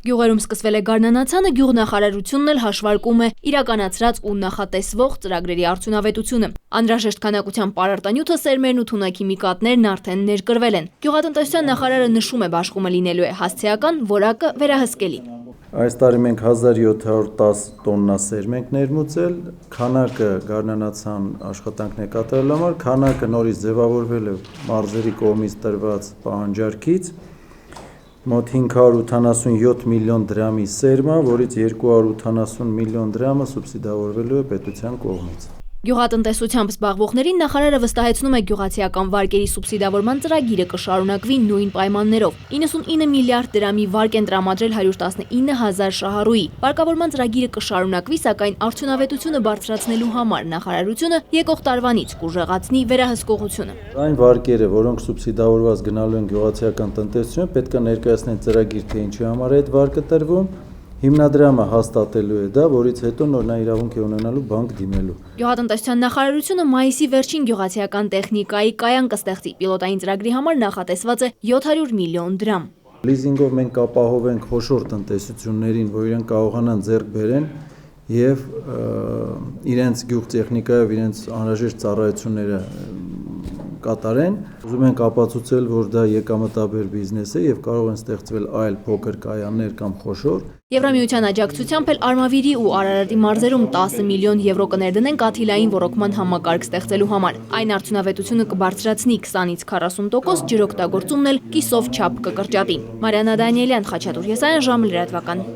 Գյուղերում սկսվել է գարնանացանը, գյուղնախարարությունն էլ հաշվարկում է իրականացրած ու նախատեսվող ծրագրերի արդյունավետությունը։ Անհրաժեշտ քանակությամբ պարարտանյութը, սերմերն ու թունաքիմիկատներն արդեն ներկրվել են։ Գյուղատնտեսության նախարարը նշում է, բաշխումը լինելու է հասցեական, որակը վերահսկելի։ Այս տարի մենք 1710 տոննա սերմ ենք ներմուծել, քանակը գարնանացան աշխատանքներ կատարելու համար, քանակը նորից ձևավորվել է մարզերի կողմից տրված պահանջարկից, մոտ 587 միլիոն դրամի սերմա, որից 280 միլիոն դրամը սուբսիդավորվելու է պետության կողմից։ Գյուղատնտեսությամբ զբաղվողներին նախարարը վստահեցնում է գյուղացիական վարկերի սուբսիդավորման ծրագիրը կշարունակվի նույն պայմաններով։ 99 միլիարդ դրամի վարկ են տրամադրել 119 հազար շահառուի։ Վարկավորման ծրագիրը կշարունակվի, սակայն արդյունավետությունը բարձրացնելու համար նախարարությունը եկող տարվանից կուժեղացնի վերահսկողությունը։ Այն վարկերը, որոնք սուբսիդավորված գնալու են գյուղացիական տնտեսություն, պետք է ներկայացնեն ծրագիր, թե ինչի համար է այդ վարկը տրվում։ Հիմնադրամը հաստատելու է դա, որից հետո նոր նա իրավունք է ունենալու բանկ դիմելու։ Գյուղատնտեսության նախարարությունը մայիսի վերջին գյուղացիական տեխնիկայի կայան կստեղծի։ Պիլոտային ծրագրի համար նախատեսված է 700 միլիոն դրամ։ Լիզինգով մենք կապահովենք խոշոր տնտեսություններին, որ իրենք կարողանան ձեռք բերեն եւ իրենց գյուղտեխնիկայով իրենց անհրաժեշտ ծառայությունները կատարեն։ Ուզում ենք ապացուցել, որ դա եկամտաբեր բիզնես է եւ կարող են ստեղծվել այլ փոքր կայաններ կամ խոշոր։ Եվրամիության աջակցությամբ էլ Արմավիրի ու Արարատի մարզերում 10 միլիոն եվրո կներդնեն կաթիլային ոռոգման համակարգ ստեղծելու համար։ Այն արդյունավետությունը կբարձրացնի 20-ից 40%, ջրօգտագործումն էլ կիսով չափ կկրճատի։ Մարիաննա Դանիելյան, Խաչատուր Եսայան, ժամը լրատվական։